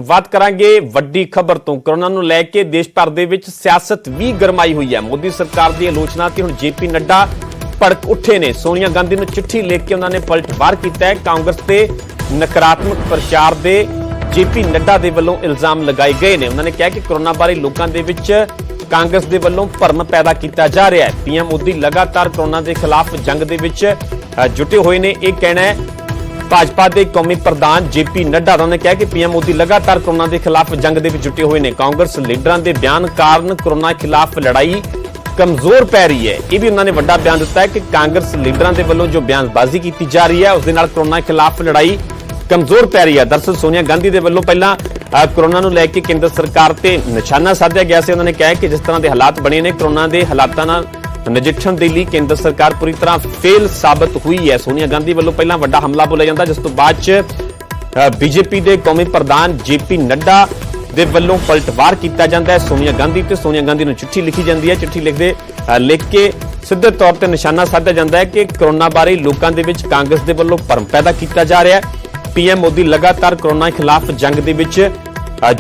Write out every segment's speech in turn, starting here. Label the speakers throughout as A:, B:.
A: बात करांगे वड्डी खबर तो कोरोना ਨੂੰ ਲੈ ਕੇ ਦੇਸ਼ ਭਰ ਦੇ ਵਿੱਚ ਸਿਆਸਤ ਵੀ ਗਰਮਾਈ ਹੋਈ ਹੈ। ਮੋਦੀ ਸਰਕਾਰ ਦੀ ਆਲੋਚਨਾ ਤੇ ਹੁਣ ਜੇਪੀ ਨੱਡਾ ਭੜਕ ਉੱਠੇ ਨੇ। ਸੋਨੀਆ ਗਾਂਧੀ ਨੂੰ ਚਿੱਠੀ ਲਿਖ ਕੇ ਉਹਨਾਂ ਨੇ ਪਲਟਵਾਰ ਕੀਤਾ ਹੈ। ਕਾਂਗਰਸ ਤੇ ਨਕਾਰਾਤਮਕ ਪ੍ਰਚਾਰ ਦੇ ਜੇਪੀ ਨੱਡਾ ਦੇ ਵੱਲੋਂ ਇਲਜ਼ਾਮ ਲਗਾਏ ਗਏ ਨੇ। ਉਹਨਾਂ ਨੇ ਕਿਹਾ ਕਿ ਕੋਰੋਨਾ ਬਾਰੇ ਲੋਕਾਂ ਦੇ ਵਿੱਚ ਕਾਂਗਰਸ ਦੇ ਵੱਲੋਂ ਭਰਮ ਪੈਦਾ ਕੀਤਾ ਜਾ ਰਿਹਾ ਹੈ। ਪੀਐਮ ਮੋਦੀ ਲਗਾਤਾਰ ਕੋਰੋਨਾ ਦੇ ਖਿਲਾਫ ਜੰਗ ਦੇ ਵਿੱਚ जुटे हुए ने। एक कहना है भाजपा के कौमी प्रधान जेपी नड्डा ने कहा कि पीएम मोदी लगातार कोरोना के खिलाफ जंग के जुटे हुए हैं। कांग्रेस लीडरों के बयान कारण कोरोना खिलाफ लड़ाई कमजोर पै रही है। यह भी उन्होंने बड़ा बयान दिता है कि कांग्रेस लीडरों के वालों जो बयानबाजी की जा रही है उसके कोरोना खिलाफ लड़ाई कमजोर पै रही है। दरअसल सोनिया गांधी के वालों पहला कोरोना को लैके केंद्र सरकार से निशाना साधा गया से। उन्होंने कहा कि जिस तरह के हालात बने ने कोरोना के हालातों नजिठण के लिए केंद्र सरकार पूरी तरह फेल साबित हुई है। सोनिया गांधी वालों पहला बड़ा हमला बोलिया जाता, जिस तो बाद बीजेपी के कौमी प्रधान जेपी नड्डा दे वालों पलटवार किया जाता है। सोनिया गांधी नूं चिट्ठी लिखी जाती है। चिट्ठी लिख के सीधे तौर पर निशाना साधा जाता है कि कोरोना बारे लोगों के विच कांग्रेस के वालों भरम पैदा किया जा रहा है। पीएम मोदी लगातार कोरोना खिलाफ जंग के विच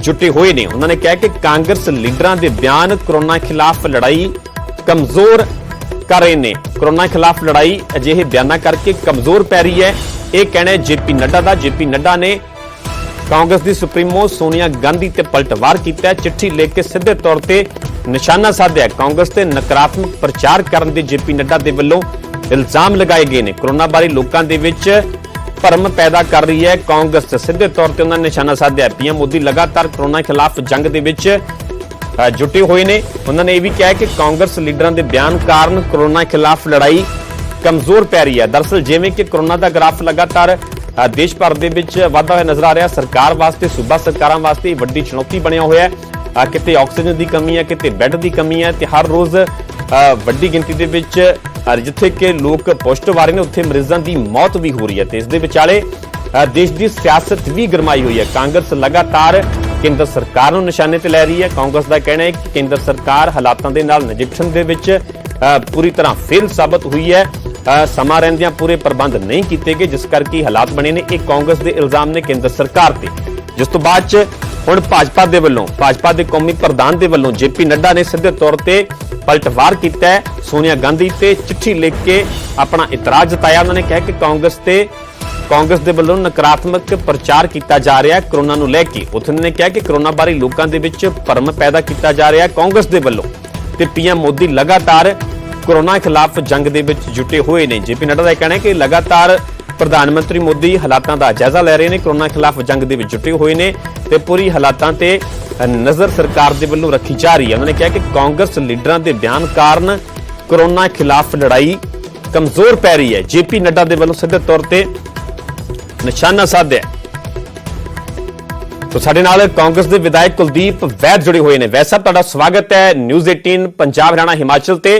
A: जुटे हुए ने। उन्होंने कहा कि कांग्रेस लीडरों के बयान कोरोना खिलाफ लड़ाई कमजोर कर रहे हैं। कोरोना खिलाफ लड़ाई अजिहे बयाना करके कमजोर पै रही है। यह कहना है जेपी नड्डा का। जेपी नड्डा ने कांग्रेस की सुप्रीमो सोनिया गांधी ते पलटवार किया। चिट्ठी लिख के सीधे तौर पर निशाना साधा। कांग्रेस से नकारात्मक प्रचार करने के जेपी नड्डा के वालों इल्जाम लगाए गए हैं। कोरोना बारे लोगों के विच भरम पैदा कर रही है कांग्रेस। सीधे तौर पर उन्होंने निशाना साधा। पीएम मोदी लगातार कोरोना खिलाफ जंग के विच जुटे हुए ने। उन्होंने यह भी कहा कि कांग्रेस लीडरों के बयान कारण कोरोना खिलाफ लड़ाई कमजोर पै रही है। दरअसल जिवें कि कोरोना का ग्राफ लगातार देश भर के वाधा हुआ नजर आ रहा। सरकार वास्ते सूबा सरकारों वास्ते वड्डी चुनौती बनया हुआ है। किते ऑक्सीजन की कमी है, किते बैड की कमी है। हर रोज वड्डी गिनती के जिथे कि लोग पॉजिटिव आ रहे हैं उत्थे मरीजों की मौत भी हो रही है। इस दे विचाले देश की सियासत भी गरमाई हुई है। कांग्रेस लगातार केंद्र सरकार को निशाने ते लै रही है। कांग्रेस का कहना है कि केंद्र सरकार हालातों के नाल नजिठण दे विच पूरी तरह फेल साबित हुई है। समा रहिंदियां पूरे प्रबंध नहीं किए गए, जिस करके हालात बने ने। एक कांग्रेस के इल्जाम ने केंद्र सरकार ते, जिस तो बाद हुण भाजपा के वालों भाजपा के कौमी प्रधान के वालों जेपी नड्डा ने सीधे तौर पर पलटवार किया है। सोनिया गांधी से चिट्ठी लिख के अपना इतराज जताया। उन्होंने कहा कि कांग्रेस के वालों नकारात्मक प्रचार किया जा रहा है कोरोना को लैके। उन्होंने कहा कि कोरोना बारे लोगों के विच भरम पैदा किया जा रहा है कांग्रेस के वालों। ते पीएम मोदी लगातार कोरोना खिलाफ जंग के विच जुटे हुए हैं। जेपी नड्डा का कहना है कि लगातार प्रधानमंत्री मोदी हालातों का जायजा ले रहे हैं। कोरोना खिलाफ जंग के विच जुटे हुए हैं ते पूरी हालातों ते नज़र सरकार के वालों रखी जा रही है। उन्होंने कहा कि कांग्रेस लीडरों के बयान कारण कोरोना खिलाफ लड़ाई कमजोर पै रही है। जेपी नड्डा के वालों सीधे तौर पर निशाना साधा। तो साडे नाल कांग्रेस के विधायक कुलदीप वैद जुड़े हुए हैं। वैसा तुहाडा स्वागत है न्यूज़ 18 पंजाब हरियाणा हिमाचल ते।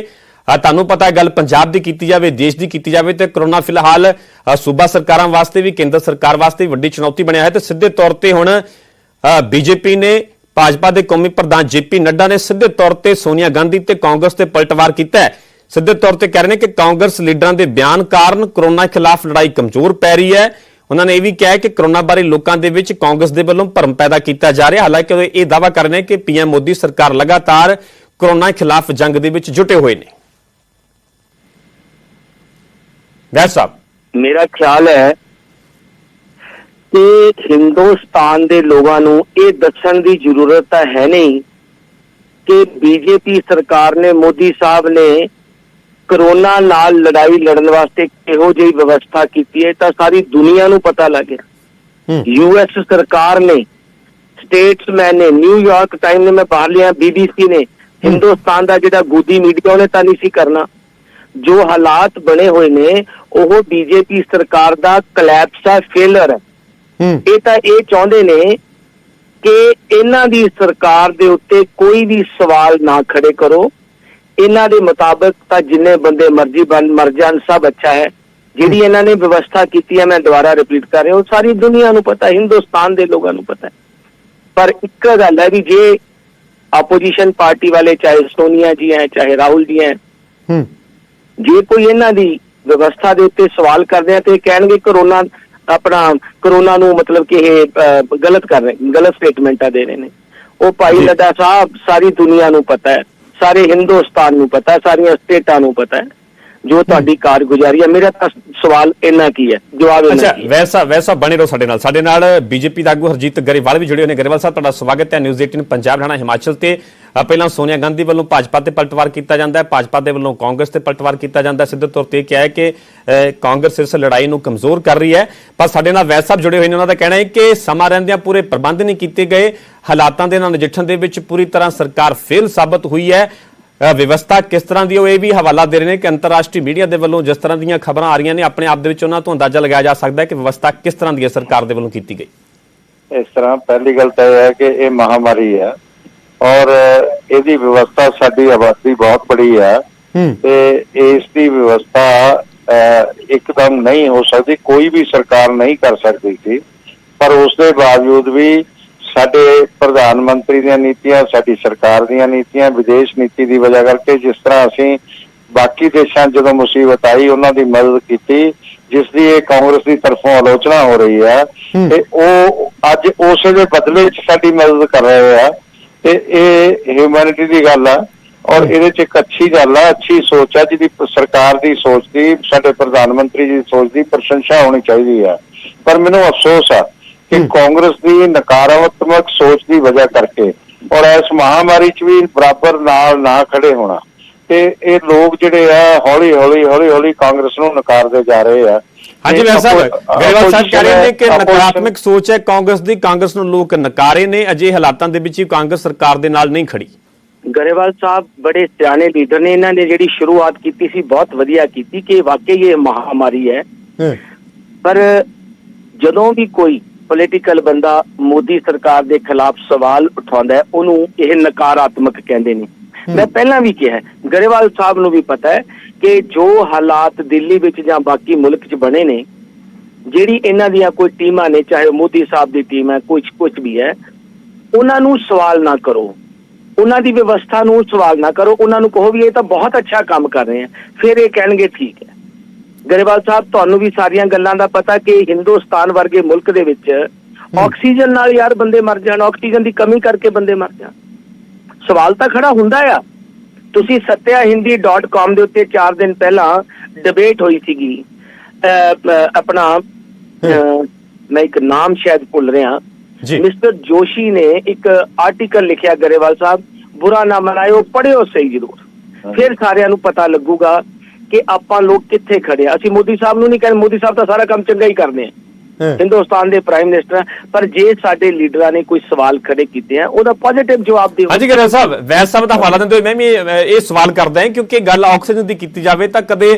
A: तुहानूं पता है गल पंजाब की कीती जावे, देश की कीती जावे ते कोरोना फिलहाल सूबा सरकारां वास्ते भी केंद्र सरकार वास्ते भी वड्डी चुनौती बनिया है। तो सीधे तौर पर हुण बीजेपी ने भाजपा के कौमी प्रधान जेपी नड्डा ने सीधे तौर पर सोनिया गांधी ते कांग्रेस ते पलटवार किया है। सीधे तौर पर कह रहे हैं कि कांग्रेस लीडरों के बयान कारण कोरोना खिलाफ लड़ाई कमजोर पै रही है। उन्होंने यह भी कहा कि कोरोना बारे लोगों के विच कांग्रेस के वालों भरम पैदा किया जा रहा है। हालांकि यह दावा कर रहे हैं कि पीएम मोदी सरकार लगातार कोरोना खिलाफ जंग के विच जुटे हुए हैं। वैद साहब,
B: मेरा ख्याल है कि हिंदुस्तान के लोगों को यह दसन की जरूरत है नहीं कि बीजेपी सरकार ने, मोदी साहब ने कोरोना नाल लड़ाई लड़न वास्ते किहो जी व्यवस्था की है। तो सारी दुनिया को पता लग गया। यूएस सरकार ने, स्टेट्समैन ने, न्यूयॉर्क टाइम ने, मैं बाहर लिया बीबीसी ने, हिंदुस्तान का जो गोदी मीडिया उन्हें तो नहीं सी करना। जो हालात बने हुए ने वो बीजेपी सरकार का कलैप्स है, फेलर है। ये तो ये चाहते ने कि इन्हां दी सरकार दे उत्ते कोई भी सवाल ना खड़े करो। इन्हां दे मुताबिक तो जिन्ने बंदे मर्जी मर जान सब अच्छा है। जिहड़ी इन्हां ने व्यवस्था की है, मैं दोबारा रिपीट कर रहा हूं, सारी दुनिया को पता है, हिंदुस्तान के लोगों को पता है। पर एक गल है भी जे अपोजिशन पार्टी वाले चाहे सोनिया जी हैं चाहे राहुल जी हैं, जे कोई इन्हां दी व्यवस्था के उत्ते सवाल करते हैं तो कहेंगे कोरोना ਆਪਣਾ ਕਰੋਨਾ ਨੂੰ ਮਤਲਬ ਕਿ ਇਹ ਗਲਤ ਕਰ ਰਹੇ, ਗਲਤ ਸਟੇਟਮੈਂਟਾਂ ਦੇ ਰਹੇ ਨੇ। ਉਹ ਭਾਈ ਲੱਡਾ ਸਾਹਿਬ ਸਾਰੀ ਦੁਨੀਆ ਨੂੰ ਪਤਾ ਹੈ, ਸਾਰੇ ਹਿੰਦੁਸਤਾਨ ਨੂੰ ਪਤਾ ਹੈ, ਸਾਰੀਆਂ ਸਟੇਟਾਂ ਨੂੰ ਪਤਾ ਹੈ ਜੋ ਤੁਹਾਡੀ ਕਾਰਗੁਜ਼ਾਰੀ ਹੈ। ਮੇਰਾ ਤਾਂ ਸਵਾਲ ਇੰਨਾ ਕੀ ਹੈ, ਜਵਾਬ ਇੰਨਾ ਕੀ ਹੈ।
A: ਵੈਸਾ ਬਣੇ ਰਹੋ ਸਾਡੇ ਨਾਲ ਬੀਜੇਪੀ ਦਾ ਆਗੂ ਹਰਜੀਤ ਗਰੇਵਾਲ ਵੀ ਜੁੜੇ ਹੋਏ ਨੇ। ਗਰੇਵਾਲ ਸਾਹਿਬ, ਤੁਹਾਡਾ ਸਵਾਗਤ ਹੈ ਨਿਊਜ਼ 18 ਪੰਜਾਬ ਹਰਿਆਣਾ ਹਿਮਾਚਲ ਤੇ। ਪਹਿਲਾਂ ਸੋਨੀਆ ਗਾਂਧੀ ਵੱਲੋਂ ਭਾਜਪਾ ਤੇ ਪਲਟਵਾਰ ਕੀਤਾ ਜਾਂਦਾ ਹੈ, ਭਾਜਪਾ ਦੇ ਵੱਲੋਂ ਕਾਂਗਰਸ ਤੇ ਪਲਟਵਾਰ ਕੀਤਾ ਜਾਂਦਾ ਹੈ। ਸਿੱਧੇ ਤੌਰ ਤੇ ਕਿਹਾ ਹੈ ਕਿ ਕਾਂਗਰਸ ਇਸ ਲੜਾਈ ਨੂੰ ਕਮਜ਼ੋਰ ਕਰ ਰਹੀ ਹੈ। ਪਰ ਸਾਡੇ ਨਾਲ ਵੈਸ ਸਾਹਿਬ ਜੁੜੇ ਹੋਏ ਨੇ, ਉਹਨਾਂ ਦਾ ਕਹਿਣਾ ਹੈ ਕਿ ਸਮਾਂ ਰਹਿੰਦਿਆਂ ਪੂਰੇ ਪ੍ਰਬੰਧ ਨਹੀਂ ਕੀਤੇ ਗਏ, ਹਾਲਾਤਾਂ ਦੇ ਨਾਲ ਨਜਿੱਠਣ ਦੇ ਵਿੱਚ ਪੂਰੀ ਤਰ੍ਹਾਂ ਸਰਕਾਰ ਫੇਲ ਸਾਬਤ ਹੋਈ ਹੈ। ਵਿਵਸਥਾ ਕਿਸ ਤਰ੍ਹਾਂ ਦੀ, ਉਹ ਇਹ ਵੀ ਹਵਾਲਾ ਦੇ ਰਹੇ ਨੇ ਕਿ ਅੰਤਰਰਾਸ਼ਟਰੀ ਮੀਡੀਆ ਦੇ ਵੱਲੋਂ ਜਿਸ ਤਰ੍ਹਾਂ ਦੀਆਂ ਖਬਰਾਂ ਆ ਰਹੀਆਂ ਨੇ, ਆਪਣੇ ਆਪ ਦੇ ਵਿੱਚ ਉਹਨਾਂ ਤੋਂ ਅੰਦਾਜ਼ਾ ਲਗਾਇਆ ਜਾ ਸਕਦਾ ਹੈ ਕਿ ਵਿਵਸਥਾ ਕਿਸ ਤਰ੍ਹਾਂ ਦੀ ਹੈ ਸਰਕਾਰ ਦੇ ਵੱਲੋਂ ਕੀਤੀ ਗਈ।
C: ਇਸ ਤਰ੍ਹਾਂ ਪਹਿਲੀ ਗੱਲ ਤਾਂ ਇਹ ਹੈ ਕਿ ਇਹ ਮਹਾਮਾਰੀ ਹੈ ਔਰ ਇਹਦੀ ਵਿਵਸਥਾ, ਸਾਡੀ ਆਬਾਦੀ ਬਹੁਤ ਬੜੀ ਹੈ ਤੇ ਇਸ ਦੀ ਵਿਵਸਥਾ ਇੱਕਦਮ ਨਹੀਂ ਹੋ ਸਕਦੀ, ਕੋਈ ਵੀ ਸਰਕਾਰ ਨਹੀਂ ਕਰ ਸਕਦੀ ਸੀ। ਪਰ ਉਸ ਦੇ ਬਾਵਜੂਦ ਵੀ ਸਾਡੇ ਪ੍ਰਧਾਨ ਮੰਤਰੀ ਦੀਆਂ ਨੀਤੀਆਂ, ਸਾਡੀ ਸਰਕਾਰ ਦੀਆਂ ਨੀਤੀਆਂ, ਵਿਦੇਸ਼ ਨੀਤੀ ਦੀ ਵਜ੍ਹਾ ਕਰਕੇ ਜਿਸ ਤਰ੍ਹਾਂ ਅਸੀਂ ਬਾਕੀ ਦੇਸ਼ਾਂ ਜਦੋਂ ਮੁਸੀਬਤ ਆਈ ਉਹਨਾਂ ਦੀ ਮਦਦ ਕੀਤੀ, ਜਿਸ ਦੀ ਇਹ ਕਾਂਗਰਸ ਦੀ ਤਰਫੋਂ ਆਲੋਚਨਾ ਹੋ ਰਹੀ ਹੈ, ਤੇ ਉਹ ਅੱਜ ਉਸੇ ਦੇ ਬਦਲੇ 'ਚ ਸਾਡੀ ਮਦਦ ਕਰ ਰਹੇ ਆ ਤੇ ਇਹ ਹਿਊਮੈਨਿਟੀ ਦੀ ਗੱਲ ਆ ਔਰ ਇਹਦੇ 'ਚ ਇੱਕ ਅੱਛੀ ਗੱਲ ਆ, ਅੱਛੀ ਸੋਚ ਆ, ਜਿਹਦੀ ਸਰਕਾਰ ਦੀ ਸੋਚ ਦੀ, ਸਾਡੇ ਪ੍ਰਧਾਨ ਮੰਤਰੀ ਦੀ ਸੋਚ ਦੀ ਪ੍ਰਸ਼ੰਸਾ ਹੋਣੀ ਚਾਹੀਦੀ ਆ। ਪਰ ਮੈਨੂੰ ਅਫਸੋਸ ਆ ਕਿ ਕਾਂਗਰਸ ਦੀ ਨਕਾਰਾਤਮਕ ਸੋਚ ਦੀ ਵਜ੍ਹਾ ਕਰਕੇ ਔਰ ਇਸ ਮਹਾਮਾਰੀ 'ਚ ਵੀ ਬਰਾਬਰ ਨਾਲ ਨਾ ਖੜੇ ਹੋਣਾ ਤੇ ਇਹ ਲੋਕ ਜਿਹੜੇ ਆ ਹੌਲੀ ਹੌਲੀ ਕਾਂਗਰਸ ਨੂੰ ਨਕਾਰਦੇ ਜਾ ਰਹੇ ਆ।
A: ਹਾਂਜੀ ਵੈਸ ਸਾਹਿਬ, ਗਰੇਵਾਲ ਸਾਹਿਬ ਕਹਿ ਰਹੇ ਨੇ ਕਿ ਨਕਾਰਾਤਮਕ ਸੋਚ ਹੈ ਕਾਂਗਰਸ ਦੀ, ਕਾਂਗਰਸ ਨੂੰ ਲੋਕ ਨਕਾਰੇ ਨੇ, ਅਜੇ ਹਾਲਾਤਾਂ ਦੇ ਵਿੱਚ ਹੀ ਕਾਂਗਰਸ ਸਰਕਾਰ ਦੇ ਨਾਲ ਨਹੀਂ ਖੜੀ।
B: ਗਰੇਵਾਲ ਸਾਹਿਬ ਬੜੇ ਸਿਆਣੇ ਲੀਡਰ ਨੇ, ਇਹਨਾਂ ਨੇ ਜਿਹੜੀ ਸ਼ੁਰੂਆਤ ਕੀਤੀ ਸੀ ਬਹੁਤ ਵਧੀਆ ਕੀਤੀ ਕਿ ਵਾਕਈ ਇਹ ਮਹਾਮਾਰੀ ਹੈ। ਪਰ ਜਦੋਂ ਵੀ ਕੋਈ ਪੋਲੀਟੀਕਲ ਬੰਦਾ ਮੋਦੀ ਸਰਕਾਰ ਦੇ ਖਿਲਾਫ ਸਵਾਲ ਉਠਾਉਂਦਾ ਹੈ, ਉਹਨੂੰ ਇਹ ਨਕਾਰਾਤਮਕ ਕਹਿੰਦੇ ਨੇ। ਮੈਂ ਪਹਿਲਾਂ ਵੀ ਕਿਹਾ, ਗਰੇਵਾਲ ਸਾਹਿਬ ਨੂੰ ਵੀ ਪਤਾ ਹੈ ਕਿ ਜੋ ਹਾਲਾਤ ਦਿੱਲੀ ਵਿੱਚ ਜਾਂ ਬਾਕੀ ਮੁਲਕ 'ਚ ਬਣੇ ਨੇ, ਜਿਹੜੀ ਇਹਨਾਂ ਦੀਆਂ ਕੋਈ ਟੀਮਾਂ ਨੇ, ਚਾਹੇ ਮੋਦੀ ਸਾਹਿਬ ਦੀ ਟੀਮ ਹੈ, ਕੁਛ ਵੀ ਹੈ, ਉਹਨਾਂ ਨੂੰ ਸਵਾਲ ਨਾ ਕਰੋ, ਉਹਨਾਂ ਦੀ ਵਿਵਸਥਾ ਨੂੰ ਸਵਾਲ ਨਾ ਕਰੋ, ਉਹਨਾਂ ਨੂੰ ਕਹੋ ਵੀ ਇਹ ਤਾਂ ਬਹੁਤ ਅੱਛਾ ਕੰਮ ਕਰ ਰਹੇ ਆ, ਫਿਰ ਇਹ ਕਹਿਣਗੇ ਠੀਕ ਹੈ। ਗਰੇਵਾਲ ਸਾਹਿਬ, ਤੁਹਾਨੂੰ ਵੀ ਸਾਰੀਆਂ ਗੱਲਾਂ ਦਾ ਪਤਾ ਕਿ ਹਿੰਦੁਸਤਾਨ ਵਰਗੇ ਮੁਲਕ ਦੇ ਵਿੱਚ ਆਕਸੀਜਨ ਨਾਲ ਯਾਰ ਬੰਦੇ ਮਰ ਜਾਣ, ਆਕਸੀਜਨ ਦੀ ਕਮੀ ਕਰਕੇ ਬੰਦੇ ਮਰ ਜਾਣ, ਸਵਾਲ ਤਾਂ ਖੜਾ ਹੁੰਦਾ ਆ। ਤੁਸੀਂ satyahindy.com ਦੇ ਉੱਤੇ 4 ਦਿਨ ਪਹਿਲਾਂ ਡਿਬੇਟ ਹੋਈ ਸੀਗੀ, ਆਪਣਾ ਮੈਂ ਇੱਕ ਨਾਮ ਸ਼ਾਇਦ ਭੁੱਲ ਰਿਹਾ, ਮਿਸਟਰ ਜੋਸ਼ੀ ਨੇ ਇੱਕ ਆਰਟੀਕਲ ਲਿਖਿਆ, ਗਰੇਵਾਲ ਸਾਹਿਬ ਬੁਰਾ ਨਾ ਮਨਾਇਓ, ਪੜ੍ਹਿਓ ਸਹੀ ਜ਼ਰੂਰ, ਫਿਰ ਸਾਰਿਆਂ ਨੂੰ ਪਤਾ ਲੱਗੂਗਾ ਕਿ ਆਪਾਂ ਲੋਕ ਕਿੱਥੇ ਖੜੇ ਆ। ਅਸੀਂ ਮੋਦੀ ਸਾਹਿਬ ਨੂੰ ਨਹੀਂ ਕਹਿੰਦੇ, ਮੋਦੀ ਸਾਹਿਬ ਤਾਂ ਸਾਰਾ ਕੰਮ ਚੰਗਾ ਹੀ ਕਰਦੇ ਆ, ਹਿੰਦੁਸਤਾਨ ਦੇ ਪ੍ਰਾਈਮ ਮਿਨਿਸਟਰ, ਪਰ ਜੇ ਸਾਡੇ ਲੀਡਰਾਂ ਨੇ ਕੋਈ ਸਵਾਲ ਖੜੇ ਕੀਤੇ ਆ ਉਹਦਾ ਪੋਜ਼ਿਟਿਵ ਜਵਾਬ ਦਿਓ।
A: ਹਾਂਜੀ ਗਰੇਵਾਲ ਸਾਹਿਬ, ਵੈਸ ਸਾਹਿਬ ਦਾ ਹਵਾਲਾ ਦਿੰਦੇ ਹੋਏ ਮੈਂ ਵੀ ਇਹ ਸਵਾਲ ਕਰਦਾ ਹਾਂ, ਕਿਉਂਕਿ ਗੱਲ ਆਕਸੀਜਨ ਦੀ ਕੀਤੀ ਜਾਵੇ ਤਾਂ ਕਦੇ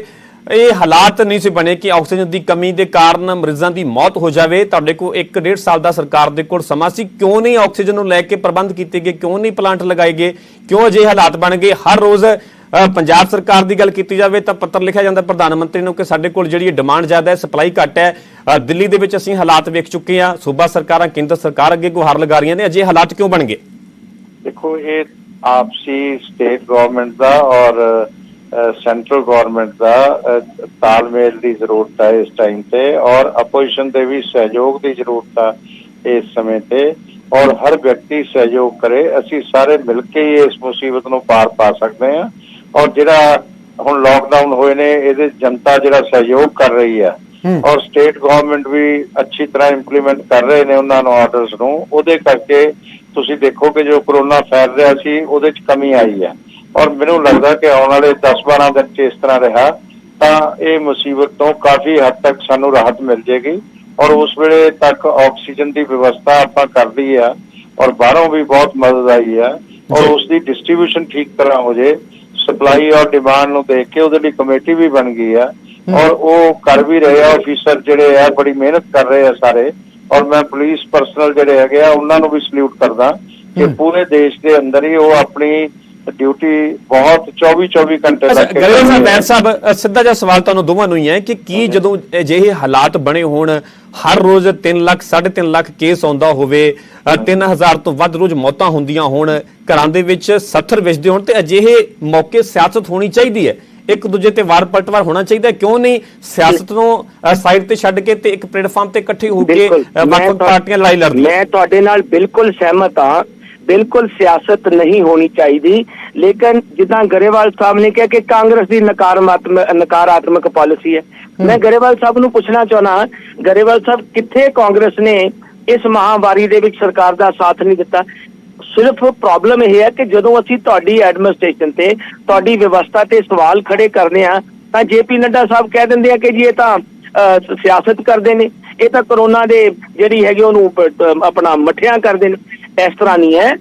A: ਇਹ ਹਾਲਾਤ ਨਹੀਂ ਸੀ ਬਣੇ ਕਿ ਆਕਸੀਜਨ ਦੀ ਕਮੀ ਦੇ ਕਾਰਨ ਮਰੀਜ਼ਾਂ ਦੀ ਮੌਤ ਹੋ ਜਾਵੇ। ਤੁਹਾਡੇ ਕੋਲ 1.5 ਸਾਲ ਦਾ ਸਰਕਾਰ ਦੇ ਕੋਲ ਸਮਾਂ ਸੀ, ਕਿਉਂ ਨਹੀਂ ਆਕਸੀਜਨ ਨੂੰ ਲੈ ਕੇ ਪ੍ਰਬੰਧ ਕੀਤੇ ਗਏ, ਕਿਉਂ ਨਹੀਂ ਪਲਾਂਟ ਲਗਾਏ ਗਏ, ਕਿਉਂ ਅਜਿਹੇ ਹਾਲਾਤ ਬਣ ਗਏ? ਹਰ ਰੋਜ਼ ਪੰਜਾਬ ਸਰਕਾਰ ਦੀ ਗੱਲ ਕੀਤੀ ਜਾਵੇ ਤਾਂ ਪੱਤਰ ਲਿਖਿਆ ਜਾਂਦਾ ਪ੍ਰਧਾਨ ਮੰਤਰੀ ਨੂੰ ਕਿ ਸਾਡੇ ਕੋਲ ਜਿਹੜੀ ਡਿਮਾਂਡ ਜ਼ਿਆਦਾ ਹੈ, ਸਪਲਾਈ ਘੱਟ ਹੈ। ਦਿੱਲੀ ਦੇ ਵਿੱਚ ਅਸੀਂ ਹਾਲਾਤ ਵੇਖ ਚੁੱਕੇ ਹਾਂ, ਸੂਬਾ ਸਰਕਾਰਾਂ, ਕੇਂਦਰ ਸਰਕਾਰ ਅੱਗੇ ਗੁਹਾਰ ਲਗਾ ਰਹੀਆਂ ਨੇ, ਅਜੇ ਹਾਲਾਤ ਕਿਉਂ ਬਣ ਗਏ?
C: ਦੇਖੋ, ਇਹ ਆਪਸੀ ਸਟੇਟ ਗਵਰਨਮੈਂਟ ਦਾ ਔਰ ਸੈਂਟਰਲ ਗਵਰਨਮੈਂਟ ਦਾ ਤਾਲਮੇਲ ਦੀ ਜ਼ਰੂਰਤ ਹੈ ਇਸ ਟਾਈਮ ਤੇ, ਔਰ ਅਪੋਜੀਸ਼ਨ ਦੇ ਵੀ ਸਹਿਯੋਗ ਦੀ ਜ਼ਰੂਰਤ ਹੈ ਇਸ ਸਮੇਂ ਤੇ, ਔਰ ਹਰ ਵਿਅਕਤੀ ਸਹਿਯੋਗ ਕਰੇ। ਅਸੀਂ ਸਾਰੇ ਮਿਲ ਕੇ ਹੀ ਇਸ ਮੁਸੀਬਤ ਨੂੰ ਪਾਰ ਪਾ ਸਕਦੇ ਹਾਂ। ਔਰ ਜਿਹੜਾ ਹੁਣ ਲੋਕਡਾਊਨ ਹੋਏ ਨੇ, ਇਹਦੇ ਜਨਤਾ ਜਿਹੜਾ ਸਹਿਯੋਗ ਕਰ ਰਹੀ ਹੈ ਔਰ ਸਟੇਟ ਗਵਰਨਮੈਂਟ ਵੀ ਅੱਛੀ ਤਰ੍ਹਾਂ ਇੰਪਲੀਮੈਂਟ ਕਰ ਰਹੇ ਨੇ ਉਹਨਾਂ ਨੂੰ ਆਰਡਰਸ ਨੂੰ, ਉਹਦੇ ਕਰਕੇ ਤੁਸੀਂ ਦੇਖੋਗੇ ਜੋ ਕਰੋਨਾ ਫੈਲ ਰਿਹਾ ਸੀ ਉਹਦੇ 'ਚ ਕਮੀ ਆਈ ਹੈ। ਔਰ ਮੈਨੂੰ ਲੱਗਦਾ ਕਿ ਆਉਣ ਵਾਲੇ 10-12 ਦਿਨ 'ਚ ਇਸ ਤਰ੍ਹਾਂ ਰਿਹਾ ਤਾਂ ਇਹ ਮੁਸੀਬਤ ਤੋਂ ਕਾਫੀ ਹੱਦ ਤੱਕ ਸਾਨੂੰ ਰਾਹਤ ਮਿਲ ਜਾਏਗੀ ਔਰ ਉਸ ਵੇਲੇ ਤੱਕ ਆਕਸੀਜਨ ਦੀ ਵਿਵਸਥਾ ਆਪਾਂ ਕਰ ਲਈ ਆ ਔਰ ਬਾਹਰੋਂ ਵੀ ਬਹੁਤ ਮਦਦ ਆਈ ਹੈ ਔਰ ਉਸ ਦੀ ਡਿਸਟ੍ਰੀਬਿਊਸ਼ਨ ਠੀਕ ਤਰ੍ਹਾਂ ਹੋ ਜੇ, ਸਪਲਾਈ ਔਰ ਡਿਮਾਂਡ ਨੂੰ ਦੇਖ ਕੇ ਉਹਦੇ ਲਈ ਕਮੇਟੀ ਵੀ ਬਣ ਗਈ ਆ ਔਰ ਉਹ ਕਰ ਵੀ ਰਹੇ ਆ। ਆਫੀਸਰ ਜਿਹੜੇ ਆ ਬੜੀ ਮਿਹਨਤ ਕਰ ਰਹੇ ਆ ਸਾਰੇ, ਔਰ ਮੈਂ ਪੁਲਿਸ ਪਰਸਨਲ ਜਿਹੜੇ ਹੈਗੇ ਆ ਉਹਨਾਂ ਨੂੰ ਵੀ ਸਲੂਟ ਕਰਦਾ ਕਿ ਪੂਰੇ ਦੇਸ਼ ਦੇ ਅੰਦਰ ਹੀ ਉਹ ਆਪਣੀ ਡਿਊਟੀ ਬਹੁਤ 24 ਘੰਟੇ ਤੱਕ।
A: ਗਰੇਵਾਲ ਸਾਹਿਬ, ਸਿੱਧਾ ਜਿਹਾ ਸਵਾਲ ਤੁਹਾਨੂੰ ਦੋਵਾਂ ਨੂੰ ਹੀ ਹੈ ਕਿ ਕੀ ਜਦੋਂ ਅਜਿਹੇ ਹਾਲਾਤ ਬਣੇ ਹੋਣ, ਹਰ ਰੋਜ਼ 3 ਲੱਖ 3.5 ਲੱਖ ਕੇਸ ਆਉਂਦਾ ਹੋਵੇ, 3000 ਤੋਂ ਵੱਧ ਰੋਜ਼ ਮੌਤਾਂ ਹੁੰਦੀਆਂ ਹੋਣ, ਘਰਾਂ ਦੇ ਵਿੱਚ 70 ਵਜਦੇ ਹੋਣ, ਤੇ ਅਜਿਹੇ ਮੌਕੇ ਸਿਆਸਤ ਹੋਣੀ ਚਾਹੀਦੀ ਹੈ। ਇੱਕ ਦੂਜੇ ਤੇ ਵਾਰ ਪਲਟਵਾਰ ਹੋਣਾ ਚਾਹੀਦਾ? ਕਿਉਂ ਨਹੀਂ ਸਿਆਸਤ ਨੂੰ ਸਾਈਡ ਤੇ ਛੱਡ ਕੇ ਤੇ ਇੱਕ ਪਲੇਟਫਾਰਮ ਤੇ ਇਕੱਠੇ ਹੋ ਕੇ ਵੱਖ-ਵੱਖ ਪਾਰਟੀਆਂ ਲੜਾਈ ਲੜਦੀਆਂ?
B: ਮੈਂ ਤੁਹਾਡੇ ਨਾਲ ਬਿਲਕੁਲ ਸਹਿਮਤ ਹਾਂ। ਬਿਲਕੁਲ ਸਿਆਸਤ ਨਹੀਂ ਹੋਣੀ ਚਾਹੀਦੀ, ਲੇਕਿਨ ਜਿੱਦਾਂ ਗਰੇਵਾਲ ਸਾਹਿਬ ਨੇ ਕਿਹਾ ਕਿ ਕਾਂਗਰਸ ਦੀ ਨਕਾਰਾਤਮਕ ਪਾਲਿਸੀ ਹੈ, ਮੈਂ ਗਰੇਵਾਲ ਸਾਹਿਬ ਨੂੰ ਪੁੱਛਣਾ ਚਾਹੁੰਦਾ, ਗਰੇਵਾਲ ਸਾਹਿਬ ਕਿੱਥੇ ਕਾਂਗਰਸ ਨੇ ਇਸ ਮਹਾਮਾਰੀ ਦੇ ਵਿੱਚ ਸਰਕਾਰ ਦਾ ਸਾਥ ਨਹੀਂ ਦਿੱਤਾ? ਸਿਰਫ ਪ੍ਰੋਬਲਮ ਇਹ ਹੈ ਕਿ ਜਦੋਂ ਅਸੀਂ ਤੁਹਾਡੀ ਐਡਮਿਨਿਸਟ੍ਰੇਸ਼ਨ ਤੇ ਤੁਹਾਡੀ ਵਿਵਸਥਾ ਤੇ ਸਵਾਲ ਖੜੇ ਕਰਦੇ ਆ ਤਾਂ ਜੇਪੀ ਨੱਡਾ ਸਾਹਿਬ ਕਹਿ ਦਿੰਦੇ ਆ ਕਿ ਜੀ ਇਹ ਤਾਂ ਸਿਆਸਤ ਕਰਦੇ ਨੇ, ਇਹ ਤਾਂ ਕਰੋਨਾ ਦੇ ਜਿਹੜੀ ਹੈਗੀ ਉਹਨੂੰ ਆਪਣਾ ਮੱਠਿਆਂ ਕਰਦੇ ਨੇ। ਇਸ ਤਰ੍ਹਾਂ ਨਹੀਂ ਹੈ।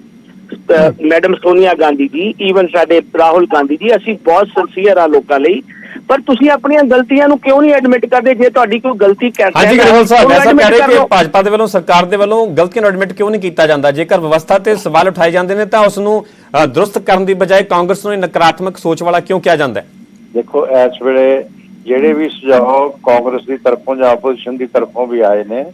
B: ਮੈਡਮ ਸੋਨੀਆ ਗਾਂਧੀ ਜੀ, ਈਵਨ ਸਾਡੇ ਰਾਹੁਲ ਗਾਂਧੀ ਜੀ, ਅਸੀਂ ਬਹੁਤ ਸਿੰਸੀਅਰ ਆ ਲੋਕਾਂ ਲਈ, ਪਰ ਤੁਸੀਂ ਆਪਣੀਆਂ ਗਲਤੀਆਂ ਨੂੰ ਕਿਉਂ ਨਹੀਂ ਐਡਮਿਟ ਕਰਦੇ? ਜੇ ਤੁਹਾਡੀ ਕੋਈ ਗਲਤੀ ਕਰਦੇ
A: ਹਾਂਜੀ ਗਰੇਵਾਲ ਸਾਹਿਬ ਐਸਾ ਕਹਿ ਰਹੇ ਕਿ ਭਾਜਪਾ ਦੇ ਵੱਲੋਂ, ਸਰਕਾਰ ਦੇ ਵੱਲੋਂ ਗਲਤੀਆਂ ਨੂੰ ਐਡਮਿਟ ਕਿਉਂ ਨਹੀਂ ਕੀਤਾ ਜਾਂਦਾ? ਜੇਕਰ ਵਿਵਸਥਾ ਤੇ ਸਵਾਲ ਉਠਾਏ ਜਾਂਦੇ ਨੇ ਤਾਂ ਉਸ ਨੂੰ ਦਰੁਸਤ ਕਰਨ ਦੀ ਬਜਾਏ ਕਾਂਗਰਸ ਨੂੰ ਨਕਾਰਾਤਮਕ ਸੋਚ ਵਾਲਾ ਕਿਉਂ ਕਿਹਾ ਜਾਂਦਾ ਹੈ?
C: ਦੇਖੋ, ਇਸ ਵੇਲੇ ਜਿਹੜੇ ਵੀ ਸੁਝਾਅ ਕਾਂਗਰਸ ਦੀ ਤਰਫੋਂ ਜਾਂ ਆਪੋਜੀਸ਼ਨ ਦੀ ਤਰਫੋਂ ਵੀ ਆਏ ਨੇ,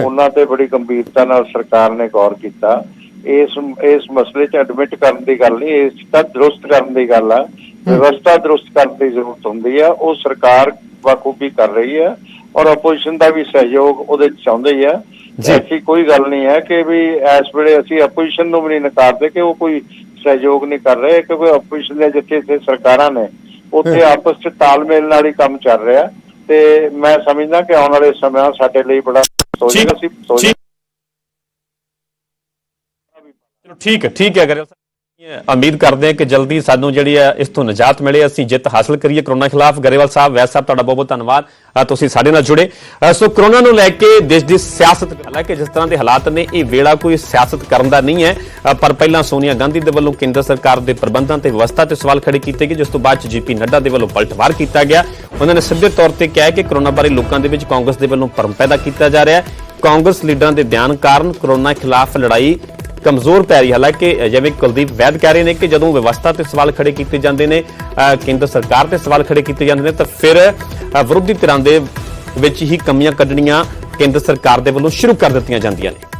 C: ਉਹਨਾਂ ਤੇ ਬੜੀ ਗੰਭੀਰਤਾ ਨਾਲ ਸਰਕਾਰ ਨੇ ਗੌਰ ਕੀਤਾ। ਇਸ ਮਸਲੇ 'ਚ ਐਡਮਿਟ ਕਰਨ ਦੀ ਗੱਲ ਨਹੀਂ, ਇਸ ਦਾ ਦਰੁਸਤ ਕਰਨ ਦੀ ਗੱਲ ਆ। ਵਿਵਸਥਾ ਦਰੁਸਤ ਕਰਨ ਦੀ ਜ਼ਰੂਰਤ ਹੁੰਦੀ ਆ, ਉਹ ਸਰਕਾਰ ਬਾਖੂਬੀ ਕਰ ਰਹੀ ਹੈ ਔਰ ਆਪੋਜੀਸ਼ਨ ਦਾ ਵੀ ਸਹਿਯੋਗ ਉਹਦੇ 'ਚ ਚਾਹੁੰਦੇ ਹੀ ਆ। ਐਸੀ ਕੋਈ ਗੱਲ ਨਹੀਂ ਹੈ ਕਿ ਵੀ ਇਸ ਵੇਲੇ ਅਸੀਂ ਆਪੋਜੀਸ਼ਨ ਨੂੰ ਵੀ ਨਹੀਂ ਨਕਾਰਦੇ ਕਿ ਉਹ ਕੋਈ ਸਹਿਯੋਗ ਨਹੀਂ ਕਰ ਰਹੇ, ਕਿਉਂਕਿ ਆਪੋਜੀਸ਼ਨ ਦੇ ਜਿੱਥੇ ਸਰਕਾਰਾਂ ਨੇ ਉੱਥੇ ਆਪਸ 'ਚ ਤਾਲਮੇਲ ਨਾਲ ਹੀ ਕੰਮ ਚੱਲ ਰਿਹਾ, ਤੇ ਮੈਂ ਸਮਝਦਾ ਕਿ ਆਉਣ ਵਾਲੇ ਸਮੇਂ ਸਾਡੇ ਲਈ ਬੜਾ
A: ਠੀਕ ਹੈ ਗਰੇਵਾਲ ਸਾਹਿਬ, ਉਮੀਦ ਕਰਦੇ ਹਾਂ ਕਿ ਜਲਦੀ ਸਾਨੂੰ ਜਿਹੜੀ ਹੈ ਇਸ ਤੋਂ ਨਿਜਾਤ ਮਿਲੇ, ਅਸੀਂ ਜਿੱਤ ਹਾਸਲ ਕਰੀਏ ਕਰੋਨਾ ਖਿਲਾਫ। ਗਰੇਵਾਲ ਸਾਹਿਬ, ਵੈਦ ਸਾਹਿਬ, ਤੁਹਾਡਾ ਬਹੁਤ ਬਹੁਤ ਧੰਨਵਾਦ, ਤੁਸੀਂ ਸਾਡੇ ਨਾਲ ਜੁੜੇ। ਸੋ ਕਰੋਨਾ ਨੂੰ ਲੈ ਕੇ ਦੇਸ਼ ਦੀ ਸਿਆਸਤ, ਹਾਲਾਂਕਿ ਜਿਸ ਤਰ੍ਹਾਂ ਦੇ ਹਾਲਾਤ ਨੇ ਇਹ ਵੇਲਾ ਕੋਈ ਸਿਆਸਤ ਕਰਨ ਦਾ ਨਹੀਂ ਹੈ, ਪਰ ਪਹਿਲਾਂ ਸੋਨੀਆ ਗਾਂਧੀ ਦੇ ਵੱਲੋਂ ਕੇਂਦਰ ਸਰਕਾਰ ਦੇ ਪ੍ਰਬੰਧਾਂ ਤੇ ਵਿਵਸਥਾ ਤੇ ਸਵਾਲ ਖੜੇ ਕੀਤੇ ਗਏ, ਜਿਸ ਤੋਂ ਬਾਅਦ ਜੇਪੀ ਨੱਡਾ ਦੇ ਵੱਲੋਂ ਪਲਟਵਾਰ ਕੀਤਾ ਗਿਆ। ਉਹਨਾਂ ਨੇ ਸਿੱਧੇ ਤੌਰ ਤੇ ਕਿਹਾ ਕਿ ਕਰੋਨਾ ਬਾਰੇ ਲੋਕਾਂ ਦੇ ਵਿੱਚ ਕਾਂਗਰਸ ਦੇ ਵੱਲੋਂ ਭਰਮ ਪੈਦਾ ਕੀਤਾ ਜਾ ਰਿਹਾ ਹੈ। ਕਾਂਗਰਸ ਲੀਡਰਾਂ ਦੇ ਬਿਆਨ ਕਾਰਨ ਕਰੋਨਾ ਖਿਲਾਫ ਲੜਾਈ ਕਮਜ਼ੋਰ ਪੈ ਰਹੀ। ਹਾਲਾਂਕਿ ਜਿਵੇਂ ਕੁਲਦੀਪ ਵੈਦ ਕਹਿ ਰਹੇ ਨੇ ਕਿ ਜਦੋਂ ਵਿਵਸਥਾ ਤੇ ਸਵਾਲ ਖੜੇ ਕੀਤੇ ਜਾਂਦੇ ਨੇ, ਕੇਂਦਰ ਸਰਕਾਰ ਤੇ ਸਵਾਲ ਖੜੇ ਕੀਤੇ ਜਾਂਦੇ ਨੇ, ਤਾਂ ਫਿਰ ਵਿਰੋਧੀ ਧਿਰਾਂ ਦੇ ਵਿੱਚ ਹੀ ਕਮੀਆਂ ਕੱਢਣੀਆਂ ਕੇਂਦਰ ਸਰਕਾਰ ਦੇ ਵੱਲੋਂ ਸ਼ੁਰੂ ਕਰ ਦਿੱਤੀਆਂ ਜਾਂਦੀਆਂ ਨੇ।